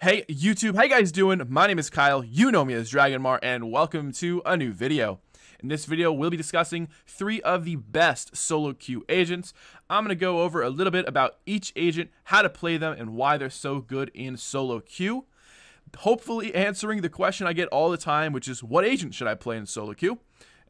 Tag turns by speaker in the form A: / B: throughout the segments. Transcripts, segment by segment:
A: Hey YouTube, how you guys doing? My name is Kyle, you know me as Dragonmar, and welcome to a new video. In this video, we'll be discussing 3 of the best solo queue agents. I'm going to go over a little bit about each agent, how to play them, and why they're so good in solo queue. Hopefully answering the question I get all the time, which is what agent should I play in solo queue?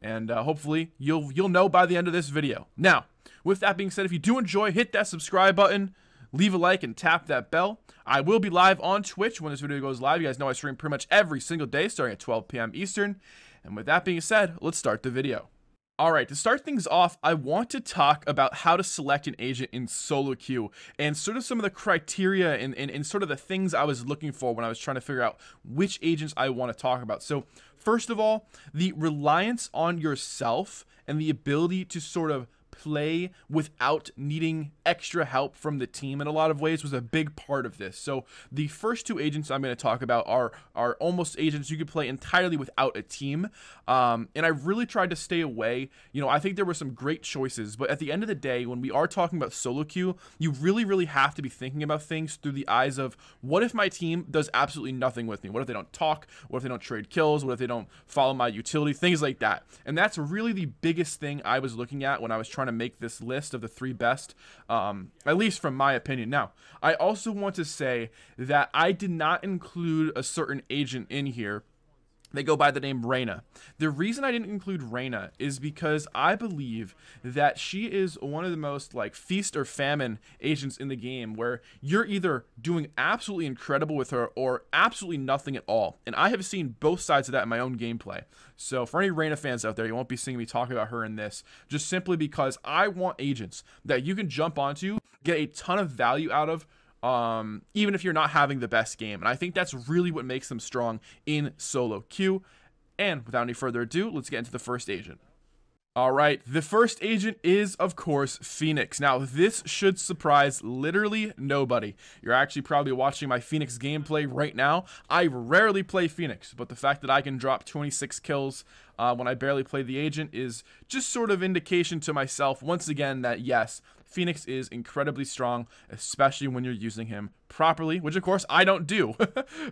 A: And hopefully you'll know by the end of this video. Now, with that being said, if you do enjoy, hit that subscribe button, leave a like, and tap that bell. I will be live on Twitch when this video goes live. You guys know I stream pretty much every single day starting at 12 p.m. Eastern. And with that being said, let's start the video. Alright, to start things off, I want to talk about how to select an agent in solo queue and sort of some of the criteria and sort of the things I was looking for when I was trying to figure out which agents I want to talk about. So, first of all, the reliance on yourself and the ability to sort of play without needing extra help from the team in a lot of ways was a big part of this. So the first 2 agents I'm going to talk about are almost agents you could play entirely without a team, and I really tried to stay away. I think there were some great choices, but at the end of the day, when we are talking about solo queue, you really have to be thinking about things through the eyes of, what if my team does absolutely nothing with me? What if they don't talk? What if they don't trade kills? What if they don't follow my utility? Things like that. And that's really the biggest thing I was looking at when I was trying to make this list of the 3 best, at least from my opinion. Now, I also want to say that I did not include a certain agent in here. They go by the name Reyna. The reason I didn't include Reyna is because I believe that she is one of the most feast or famine agents in the game, where you're either doing absolutely incredible with her or absolutely nothing at all. And I have seen both sides of that in my own gameplay. So for any Reyna fans out there, you won't be seeing me talk about her in this, just simply because I want agents that you can jump onto, get a ton of value out of, even if you're not having the best game. And I think that's really what makes them strong in solo queue. And without any further ado, let's get into the first agent. Alright, the first agent is, of course, Phoenix. Now, this should surprise literally nobody. You're actually probably watching my Phoenix gameplay right now. I rarely play Phoenix, but the fact that I can drop 26 kills when I barely play the agent is just sort of indication to myself, once again, that yes, Phoenix is incredibly strong, especially when you're using him properly, which of course I don't do.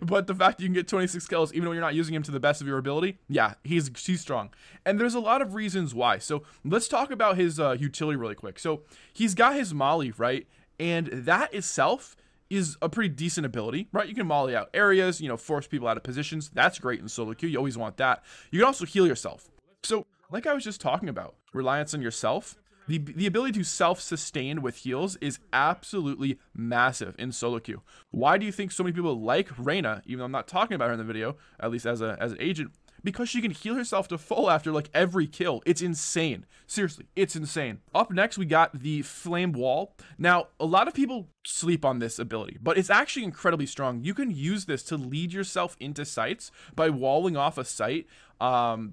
A: But the fact that you can get 26 kills even when you're not using him to the best of your ability, yeah, he's strong. And there's a lot of reasons why. So let's talk about his utility really quick. So he's got his Molly, right? And that itself is a pretty decent ability, right? You can Molly out areas, force people out of positions. That's great in solo queue. You always want that. You can also heal yourself. So like I was just talking about, reliance on yourself, the ability to self-sustain with heals is absolutely massive in solo queue. Why do you think so many people like Reyna, even though I'm not talking about her in the video, at least as an agent? Because she can heal herself to full after every kill. It's insane. Seriously, it's insane. Up next, we got the Flame Wall. Now, a lot of people sleep on this ability, but it's actually incredibly strong. You can use this to lead yourself into sites by walling off a site.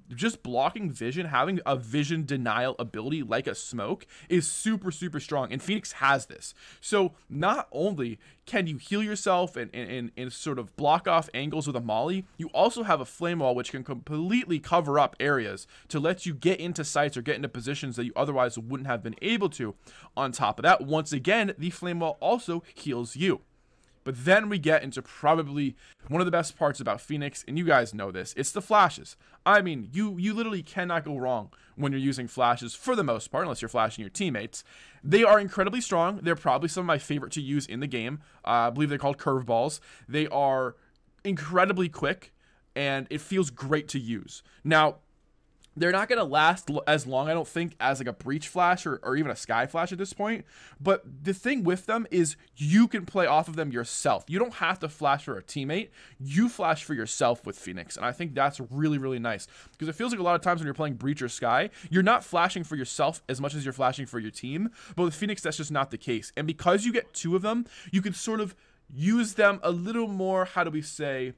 A: Just blocking vision, having a vision denial ability like a smoke is super strong, and Phoenix has this. So not only can you heal yourself and sort of block off angles with a Molly, you also have a Flame Wall which can completely cover up areas to let you get into sites or get into positions that you otherwise wouldn't have been able to. On top of that, once again, the Flame Wall also heals you. But then we get into probably one of the best parts about Phoenix, and you guys know this. It's the flashes. I mean, you literally cannot go wrong when you're using flashes for the most part, unless you're flashing your teammates. They are incredibly strong. They're probably some of my favorite to use in the game. I believe they're called curveballs. They are incredibly quick, and it feels great to use. Now, they're not going to last as long, I don't think, as a breach flash or even a sky flash at this point. But the thing with them is you can play off of them yourself. You don't have to flash for a teammate. You flash for yourself with Phoenix. And I think that's really nice. Because it feels like a lot of times when you're playing breach or sky, you're not flashing for yourself as much as you're flashing for your team. But with Phoenix, that's just not the case. And because you get 2 of them, you can sort of use them a little more, how do we say,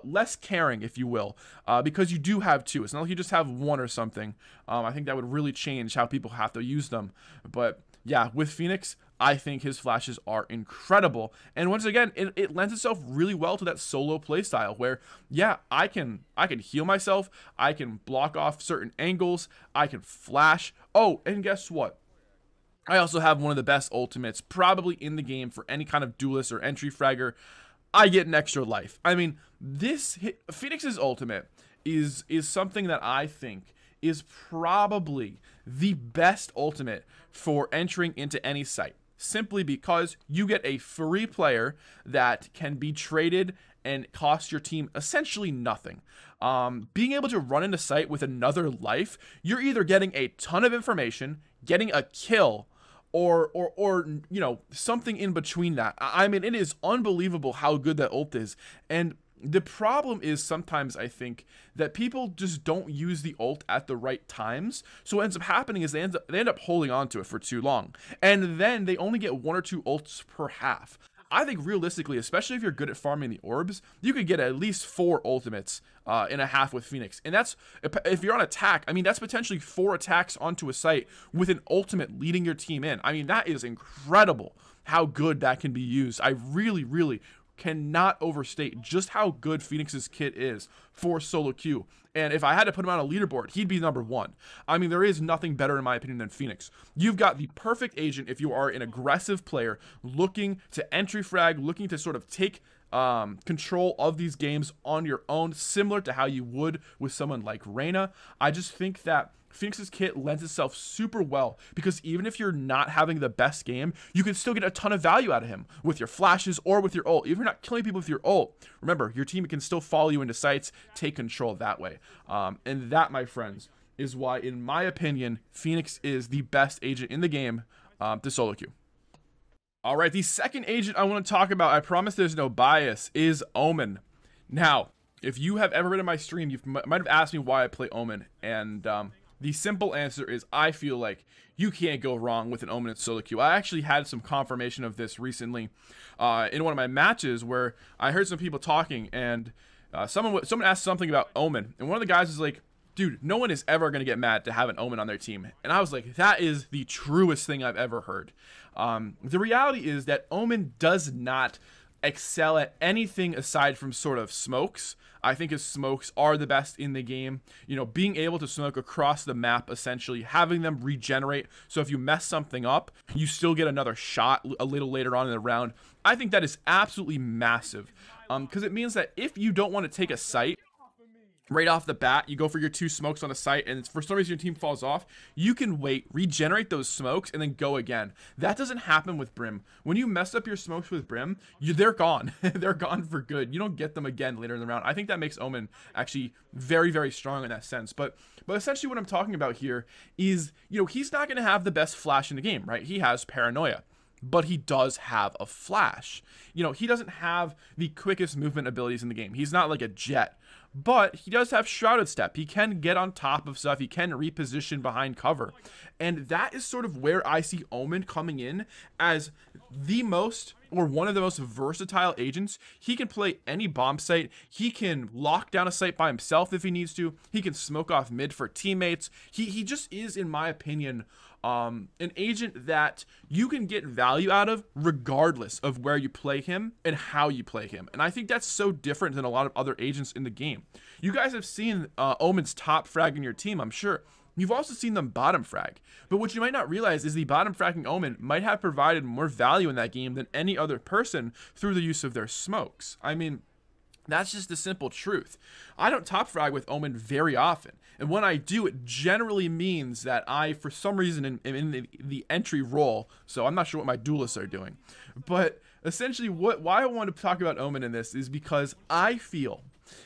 A: less caring, if you will, because you do have 2. It's not like you just have 1 or something. I think that would really change how people have to use them. But yeah, with Phoenix, I think his flashes are incredible. And once again, it lends itself really well to that solo playstyle where, yeah, I can heal myself, I can block off certain angles, I can flash. Oh, and guess what? I also have one of the best ultimates probably in the game for any kind of duelist or entry fragger. I get an extra life. I mean, Phoenix's ultimate is something that I think is probably the best ultimate for entering into any site, simply because you get a free player that can be traded and cost your team essentially nothing. Being able to run into site with another life, you're either getting a ton of information, getting a kill, or you know, something in between that. I mean, it is unbelievable how good that ult is. And the problem is sometimes I think that people just don't use the ult at the right times. So what ends up happening is they end up holding on to it for too long, and then they only get 1 or 2 ults per half. I think realistically, especially if you're good at farming the orbs, you could get at least 4 ultimates in a half with Phoenix. And that's, if you're on attack, I mean, that's potentially 4 attacks onto a site with an ultimate leading your team in. I mean, that is incredible how good that can be used. I really, really cannot overstate just how good Phoenix's kit is for solo queue. And if I had to put him on a leaderboard, he'd be number 1. I mean, there is nothing better in my opinion than Phoenix. You've got the perfect agent if you are an aggressive player looking to entry frag, looking to sort of take control of these games on your own, similar to how you would with someone like Reyna. I just think that Phoenix's kit lends itself super well, because even if you're not having the best game, you can still get a ton of value out of him with your flashes or with your ult. Even if you're not killing people with your ult, remember, your team can still follow you into sites, take control that way. And that, my friends, is why, in my opinion, Phoenix is the best agent in the game to solo queue. All right, the second agent I want to talk about, I promise there's no bias, is Omen. Now, if you have ever been in my stream, you might have asked me why I play Omen, and the simple answer is I feel like you can't go wrong with an Omen in solo queue. I actually had some confirmation of this recently in one of my matches where I heard some people talking, and someone asked something about Omen, and one of the guys was like, dude, no one is ever going to get mad to have an Omen on their team. And I was like, that is the truest thing I've ever heard. The reality is that Omen does not excel at anything aside from sort of smokes. I think his smokes are the best in the game. You know, being able to smoke across the map, essentially, having them regenerate. So if you mess something up, you still get another shot a little later on in the round. I think that is absolutely massive. Because it means that if you don't want to take a site right off the bat, you go for your 2 smokes on a site, and for some reason your team falls off, you can wait, regenerate those smokes, and then go again. That doesn't happen with Brim. When you mess up your smokes with Brim, they're gone. They're gone for good. You don't get them again later in the round. I think that makes Omen actually very, very strong in that sense. But essentially what I'm talking about here is, you know, he's not going to have the best flash in the game, right? He has paranoia, but he does have a flash. You know, he doesn't have the quickest movement abilities in the game. He's not like a Jet, but he does have Shrouded Step. He can get on top of stuff. He can reposition behind cover. And that is sort of where I see Omen coming in as the most, or one of the most versatile agents. He can play any bomb site. He can lock down a site by himself if he needs to. He can smoke off mid for teammates. He just is, in my opinion, an agent that you can get value out of regardless of where you play him and how you play him. And I think that's so different than a lot of other agents in the game. You guys have seen Omen's top frag in your team, I'm sure. You've also seen them bottom frag. But what you might not realize is the bottom fragging Omen might have provided more value in that game than any other person through the use of their smokes. I mean, that's just the simple truth. I don't top frag with Omen very often. And when I do, it generally means that I, for some reason, am in the entry role. So I'm not sure what my duelists are doing. But essentially, why I want to talk about Omen in this is because I feel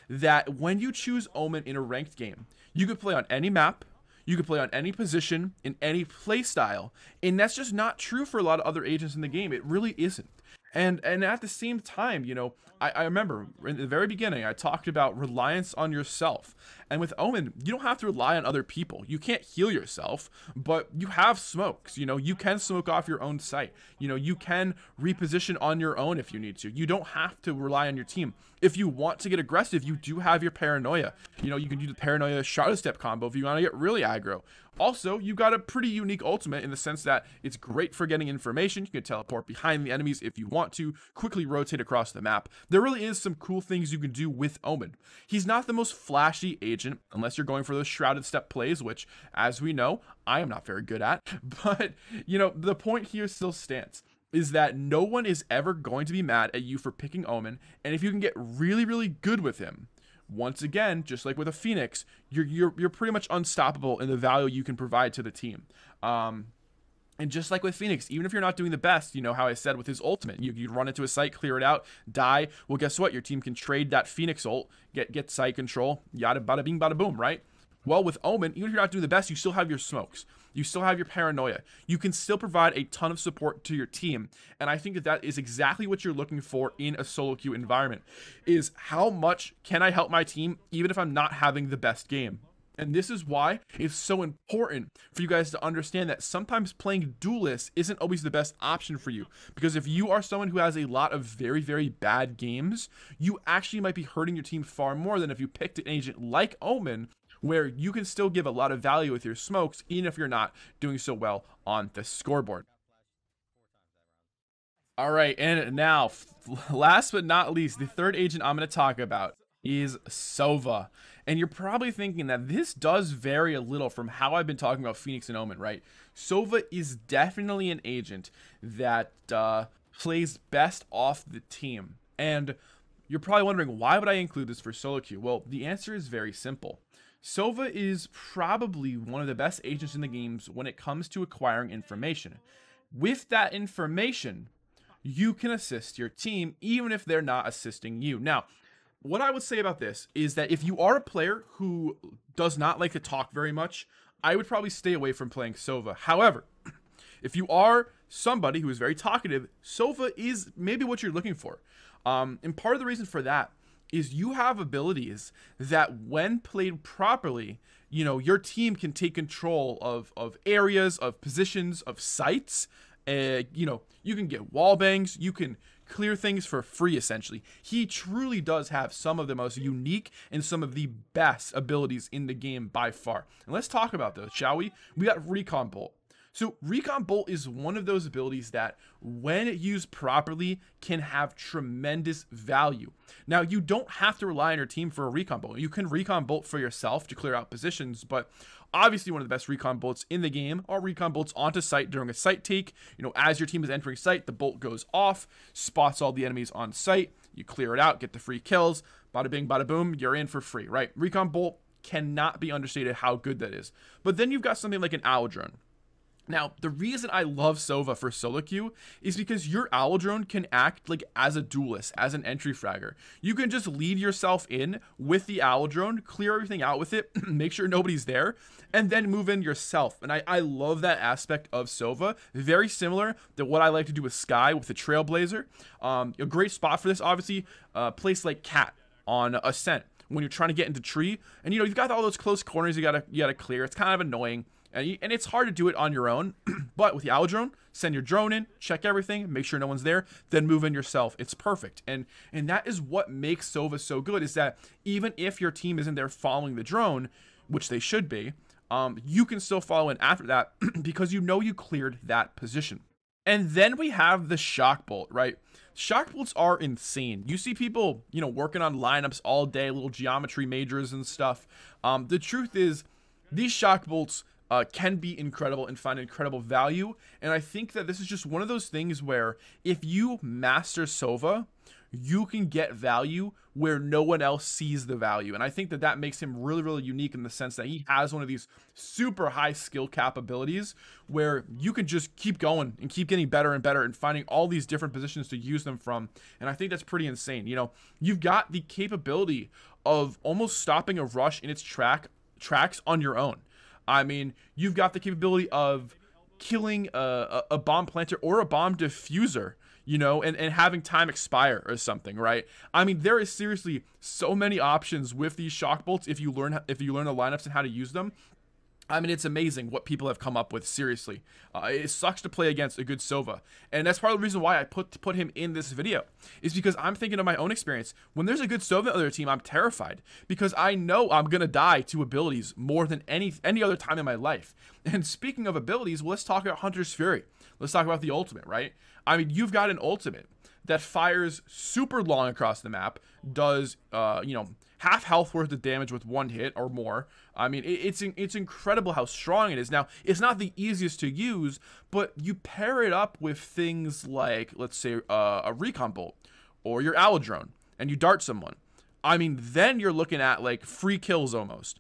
A: that when you choose Omen in a ranked game, you could play on any map, you could play on any position, in any play style. And that's just not true for a lot of other agents in the game. It really isn't. And at the same time, you know, I remember in the very beginning, I talked about reliance on yourself. And with Omen, you don't have to rely on other people. You can't heal yourself, but you have smokes. You know, you can smoke off your own site. You know, you can reposition on your own if you need to. You don't have to rely on your team. If you want to get aggressive, you do have your paranoia. You know, you can do the paranoia Shrouded Step combo if you want to get really aggro. Also, you got a pretty unique ultimate in the sense that it's great for getting information. You can teleport behind the enemies if you want to, quickly rotate across the map. There really is some cool things you can do with Omen. He's not the most flashy agent, unless you're going for those Shrouded Step plays, which, as we know, I am not very good at. But, you know, the point here still stands. is that no one is ever going to be mad at you for picking Omen, and if you can get really, really good with him, once again, just like with a Phoenix, you're pretty much unstoppable in the value you can provide to the team. And just like with Phoenix, even if you're not doing the best, you know how I said with his ultimate, you run into a site, clear it out, die. Well, guess what? Your team can trade that Phoenix ult, get site control, yada bada bing bada boom, right? Well, with Omen, even if you're not doing the best, you still have your smokes. You still have your paranoia. You can still provide a ton of support to your team. And I think that that is exactly what you're looking for in a solo queue environment, is how much can I help my team even if I'm not having the best game? And this is why it's so important for you guys to understand that sometimes playing duelist isn't always the best option for you. Because if you are someone who has a lot of very, very bad games, you actually might be hurting your team far more than if you picked an agent like Omen, where you can still give a lot of value with your smokes, even if you're not doing so well on the scoreboard. All right, and now, last but not least, the third agent I'm going to talk about is Sova. And you're probably thinking that this does vary a little from how I've been talking about Phoenix and Omen, right? Sova is definitely an agent that plays best off the team. And you're probably wondering, why would I include this for solo queue? Well, the answer is very simple. Sova is probably one of the best agents in the games when it comes to acquiring information. With that information, you can assist your team even if they're not assisting you. Now, what I would say about this is that if you are a player who does not like to talk very much, I would probably stay away from playing Sova. However, if you are somebody who is very talkative, Sova is maybe what you're looking for. And part of the reason for that is you have abilities that when played properly, you know, your team can take control of areas, of positions, of sites. You know, you can get wall bangs, you can clear things for free, essentially. He truly does have some of the most unique and some of the best abilities in the game by far. And let's talk about those, shall we? We got Recon Bolt. So Recon Bolt is one of those abilities that, when used properly, can have tremendous value. Now, you don't have to rely on your team for a Recon Bolt. You can Recon Bolt for yourself to clear out positions, but obviously one of the best Recon Bolts in the game are Recon Bolts onto site during a site take. You know, as your team is entering site, the bolt goes off, spots all the enemies on site, you clear it out, get the free kills, bada bing, bada boom, you're in for free, right? Recon Bolt cannot be understated how good that is. But then you've got something like an Owl Drone. Now, the reason I love Sova for solo queue is because your Owl Drone can act like as a duelist, as an entry fragger. You can just lead yourself in with the Owl Drone, clear everything out with it, make sure nobody's there, and then move in yourself. And I love that aspect of Sova. Very similar to what I like to do with Skye with the Trailblazer. A great spot for this, obviously, a place like Cat on Ascent, when you're trying to get into tree, and you know, you've got all those close corners you gotta clear. It's kind of annoying. And it's hard to do it on your own, but with the Owl Drone, send your drone in, check everything, make sure no one's there, then move in yourself. It's perfect. And that is what makes Sova so good, is that even if your team isn't there following the drone, which they should be, you can still follow in after that because you know you cleared that position. And then we have the Shock Bolt, right? Shock Bolts are insane. You see people, you know, working on lineups all day, little geometry majors and stuff. The truth is, these Shock Bolts can be incredible and find incredible value. And I think that this is just one of those things where if you master Sova, you can get value where no one else sees the value. And I think that that makes him really, really unique in the sense that he has one of these super high skill capabilities where you can just keep going and keep getting better and better and finding all these different positions to use them from. And I think that's pretty insane. You know, you've got the capability of almost stopping a rush in its tracks on your own. I mean, you've got the capability of killing a bomb planter or a bomb diffuser, you know, and having time expire or something, right? I mean, there is seriously so many options with these Shock Bolts if you learn the lineups and how to use them. I mean, it's amazing what people have come up with, seriously. It sucks to play against a good Sova. And that's part of the reason why I put him in this video, is because I'm thinking of my own experience. When there's a good Sova on the other team, I'm terrified because I know I'm going to die to abilities more than any other time in my life. And speaking of abilities, well, let's talk about Hunter's Fury. Let's talk about the ultimate, right? I mean, you've got an ultimate that fires super long across the map, does, half health worth of damage with one hit or more. I mean, it's incredible how strong it is. Now, it's not the easiest to use, but you pair it up with things like, let's say, a recon bolt or your owl drone, and you dart someone. I mean, then you're looking at like free kills almost.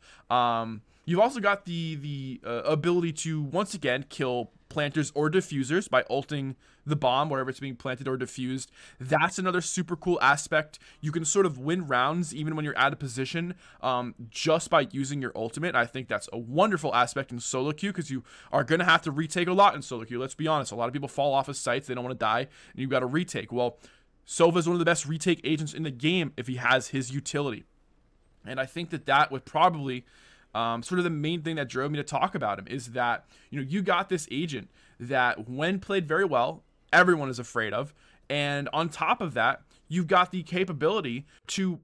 A: You've also got the ability to once again kill planters or diffusers by ulting the bomb wherever it's being planted or diffused. That's another super cool aspect. You can sort of win rounds even when you're out of position, just by using your ultimate. I think that's a wonderful aspect in solo queue, because you are going to have to retake a lot in solo queue. Let's be honest, a lot of people fall off of sites, they don't want to die, and you've got to retake. Well, Sova is one of the best retake agents in the game if he has his utility. And I think that would probably sort of the main thing that drove me to talk about him, is that, you got this agent that when played very well, everyone is afraid of. And on top of that, you've got the capability to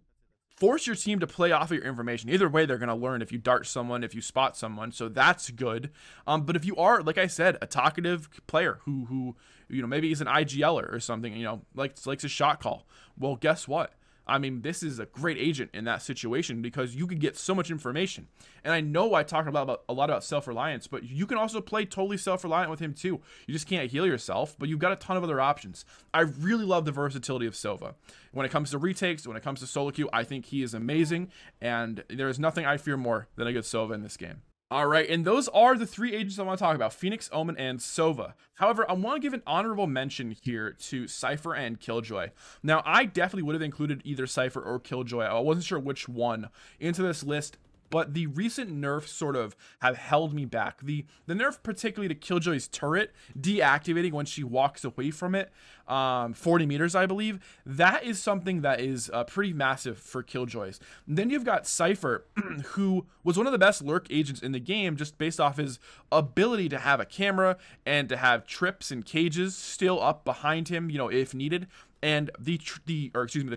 A: force your team to play off of your information. Either way, they're going to learn if you dart someone, if you spot someone. So that's good. But if you are, like I said, a talkative player who maybe he's an IGLer or something, likes a shot call. Well, guess what? I mean, this is a great agent in that situation, because you can get so much information. And I know I talked about a lot about self-reliance, but you can also play totally self-reliant with him too. You just can't heal yourself, but you've got a ton of other options. I really love the versatility of Sova. When it comes to retakes, when it comes to solo queue, I think he is amazing, and there is nothing I fear more than a good Sova in this game. All right, and those are the three agents I want to talk about: Phoenix, Omen, and Sova. However, I want to give an honorable mention here to Cypher and Killjoy. Now, I definitely would have included either Cypher or Killjoy. I wasn't sure which one into this list, but the recent nerfs sort of have held me back. The nerf particularly to Killjoy's turret deactivating when she walks away from it, 40 meters, I believe, that is something that is pretty massive for Killjoys. And then you've got Cypher, who was one of the best lurk agents in the game, just based off his ability to have a camera and to have trips and cages still up behind him, if needed. And the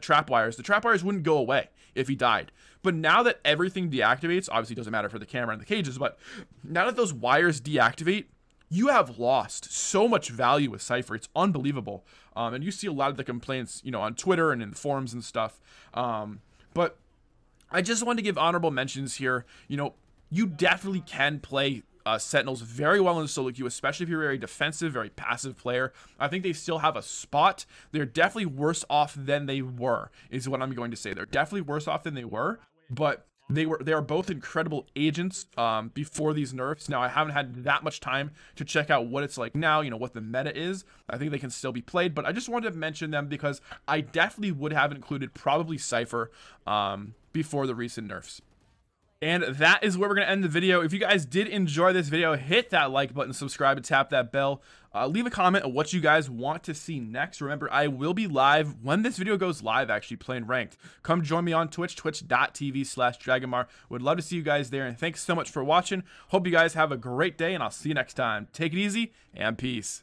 A: trap wires. The trap wires wouldn't go away if he died. But now that everything deactivates, obviously it doesn't matter for the camera and the cages, but now that those wires deactivate, you have lost so much value with Cypher. It's unbelievable. And you see a lot of the complaints, on Twitter and in the forums and stuff. But I just wanted to give honorable mentions here. You definitely can play Sentinels very well in the solo queue, especially if you're a very defensive, very passive player. I think they still have a spot. They're definitely worse off than they were, is what I'm going to say. They're definitely worse off than they were, but they are both incredible agents before these nerfs. Now, I haven't had that much time to check out what it's like now, what the meta is. I think they can still be played, but I just wanted to mention them because I definitely would have included probably Cypher before the recent nerfs. And that is where we're going to end the video. If you guys did enjoy this video, hit that like button, subscribe, and tap that bell. Leave a comment on what you guys want to see next. Remember, I will be live when this video goes live, actually playing ranked. Come join me on Twitch, twitch.tv/Dragonmar. Would love to see you guys there. And thanks so much for watching. Hope you guys have a great day, and I'll see you next time. Take it easy, and peace.